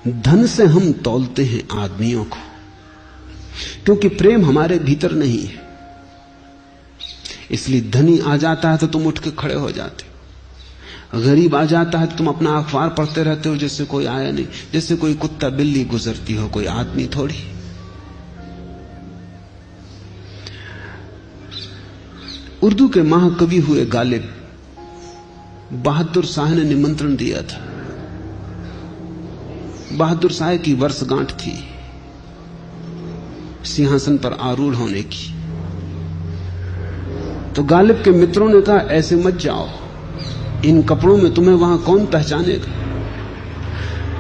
धन से हम तौलते हैं आदमियों को, क्योंकि प्रेम हमारे भीतर नहीं है। इसलिए धनी आ जाता है तो तुम उठ के खड़े हो जाते हो, गरीब आ जाता है तो तुम अपना अखबार पढ़ते रहते हो जैसे कोई आया नहीं, जैसे कोई कुत्ता बिल्ली गुजरती हो, कोई आदमी थोड़ी। उर्दू के महाकवि हुए गालिब, बहादुर शाह ने निमंत्रण दिया था। बहादुर शाह की वर्षगांठ थी सिंहासन पर आरूढ़ होने की। तो गालिब के मित्रों ने कहा, ऐसे मत जाओ, इन कपड़ों में तुम्हें वहां कौन पहचानेगा?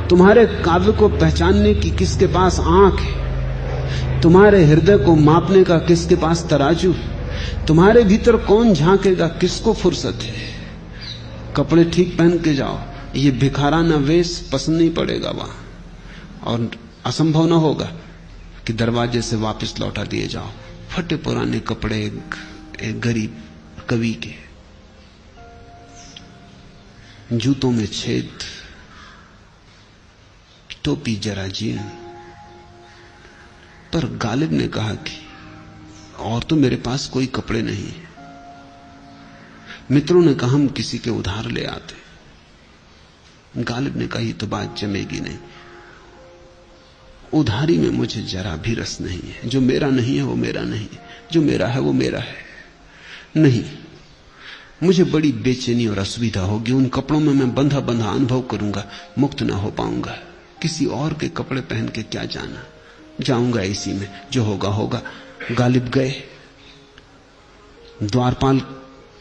तुम्हारे काव्य को पहचानने की किसके पास आंख है? तुम्हारे हृदय को मापने का किसके पास तराजू है? तुम्हारे भीतर कौन झांकेगा? किसको फुर्सत है? कपड़े ठीक पहन के जाओ, ये भिखाराना वेश पसंद नहीं पड़ेगा वहां, और असंभव ना होगा कि दरवाजे से वापस लौटा दिए जाओ। फटे पुराने कपड़े एक गरीब कवि के, जूतों में छेद, टोपी जरा जीर्ण। पर गालिब ने कहा कि और तो मेरे पास कोई कपड़े नहीं है। मित्रों ने कहा, हम किसी के उधार ले आते। गालिब ने कहा, ये तो बात जमेगी नहीं, उधारी में मुझे जरा भी रस नहीं है। जो मेरा नहीं है वो मेरा नहीं है, जो मेरा है वो मेरा है। नहीं, मुझे बड़ी बेचैनी और असुविधा होगी। उन कपड़ों में मैं बंधा बंधा अनुभव करूंगा, मुक्त ना हो पाऊंगा। किसी और के कपड़े पहन के क्या जाना, जाऊंगा इसी में, जो होगा होगा। गालिब गए। द्वारपाल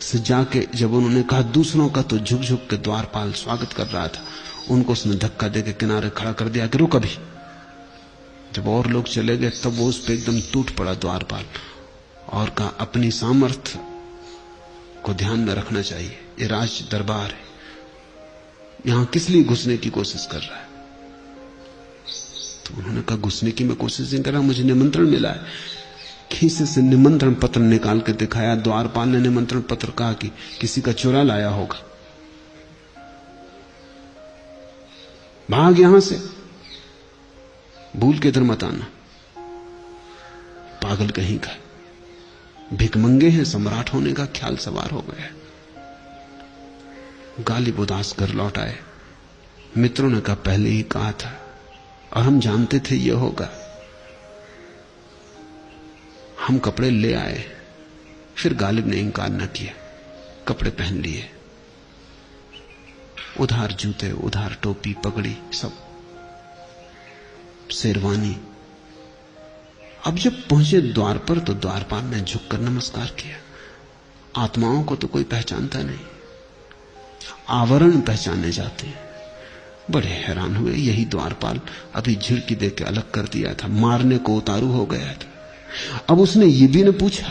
से जाके जब उन्होंने कहा, दूसरों का तो झुक झुक के द्वारपाल स्वागत कर रहा था, उनको उसने धक्का देके किनारे खड़ा कर दिया कि रुक अभी। जब और लोग चले गए तब वो उस पर एकदम टूट पड़ा द्वारपाल, और कहा, अपनी सामर्थ्य को ध्यान में रखना चाहिए, ये राज दरबार है, यहां किस लिए घुसने की कोशिश कर रहा है? तो उन्होंने कहा, घुसने की मैं कोशिश नहीं कर रहा, मुझे निमंत्रण मिला है। खीसे से निमंत्रण पत्र निकाल के दिखाया। द्वारपाल ने निमंत्रण पत्र कहा कि किसी का चुरा लाया होगा, भाग यहां से, भूल के इधर मत आना। पागल कहीं का, भिकमंगे हैं, सम्राट होने का ख्याल सवार हो गया। गालिब उदास घर लौट आए। मित्रों ने कहा, पहले ही कहा था और हम जानते थे यह होगा। हम कपड़े ले आए। फिर गालिब ने इंकार न किया, कपड़े पहन लिए, उधार जूते, उधार टोपी, पगड़ी, सब शेरवानी। अब जब पहुंचे द्वार पर तो द्वारपाल ने झुककर नमस्कार किया। आत्माओं को तो कोई पहचानता नहीं, आवरण पहचाने जाते हैं। बड़े हैरान हुए, यही द्वारपाल अभी झिड़की देके अलग कर दिया था, मारने को उतारू हो गया था। अब उसने ये भी न पूछा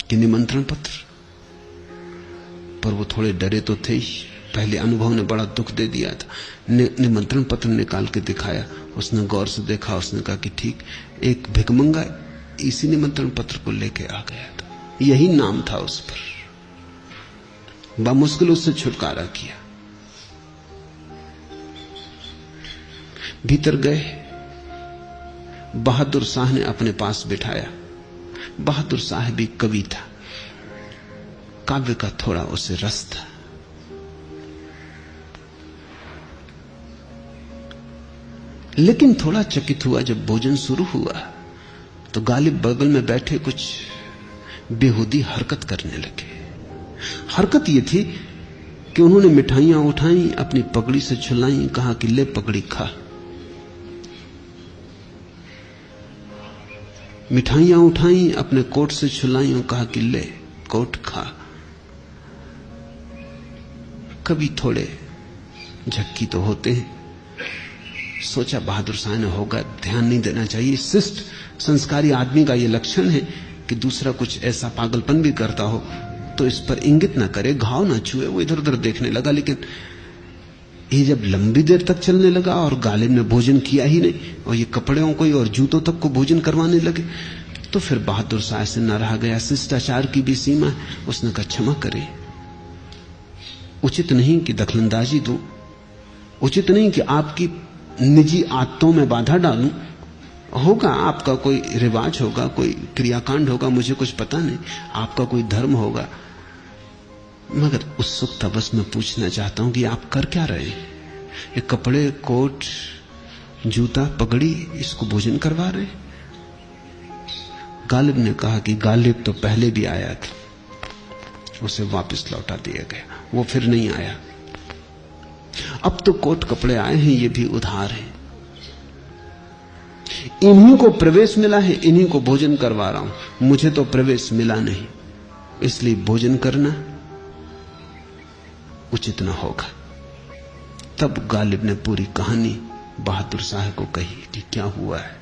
कि निमंत्रण पत्र, पर वो थोड़े डरे तो थे ही, पहले अनुभव ने बड़ा दुख दे दिया था। निमंत्रण पत्र निकाल के दिखाया, उसने गौर से देखा, उसने कहा कि ठीक, एक भिकमंगा इसी निमंत्रण पत्र को लेके आ गया था, यही नाम था उस पर। बामुश्किल उससे छुटकारा किया। भीतर गए, बहादुर शाह ने अपने पास बिठाया। बहादुर शाह भी कवि था, काव्य का थोड़ा उसे रस था। लेकिन थोड़ा चकित हुआ जब भोजन शुरू हुआ तो गालिब बगल में बैठे कुछ बेहुदी हरकत करने लगे। हरकत यह थी कि उन्होंने मिठाइयां उठाई, अपनी पगड़ी से छुलाई, कहा कि ले पगड़ी खा। मिठाइयां उठाई, अपने कोट से छुलाई और कहा कि ले कोट खा। कभी थोड़े झक्की तो होते हैं। सोचा बहादुर शाह ने होगा, ध्यान नहीं देना चाहिए। शिष्ट संस्कारी आदमी का यह लक्षण है कि दूसरा कुछ ऐसा पागलपन भी करता हो तो इस पर इंगित ना करे, घाव ना छुए। वो इधर उधर देखने लगा, लेकिन ये जब लंबी देर तक चलने लगा और गालिब ने भोजन किया ही नहीं और ये कपड़ों को और जूतों तक को भोजन करवाने लगे, तो फिर बहादुर शाह से न रहा गया। शिष्टाचार की भी सीमा है। उसने कहा, क्षमा करे, उचित नहीं कि दखलंदाजी दूं, उचित नहीं कि आपकी निजी आदतों में बाधा डालूं। होगा आपका कोई रिवाज होगा, कोई क्रियाकांड होगा, मुझे कुछ पता नहीं, आपका कोई धर्म होगा, मगर उत्सुकता बस मैं पूछना चाहता हूं कि आप कर क्या रहे हैं? ये कपड़े, कोट, जूता, पगड़ी, इसको भोजन करवा रहे हैं? गालिब ने कहा कि गालिब तो पहले भी आया था, उसे वापस लौटा दिया गया, वो फिर नहीं आया। अब तो कोट कपड़े आए हैं, ये भी उधार है। इन्हीं को प्रवेश मिला है, इन्हीं को भोजन करवा रहा हूं, मुझे तो प्रवेश मिला नहीं, इसलिए भोजन करना उचित न होगा। तब गालिब ने पूरी कहानी बहादुर शाह को कही कि क्या हुआ है।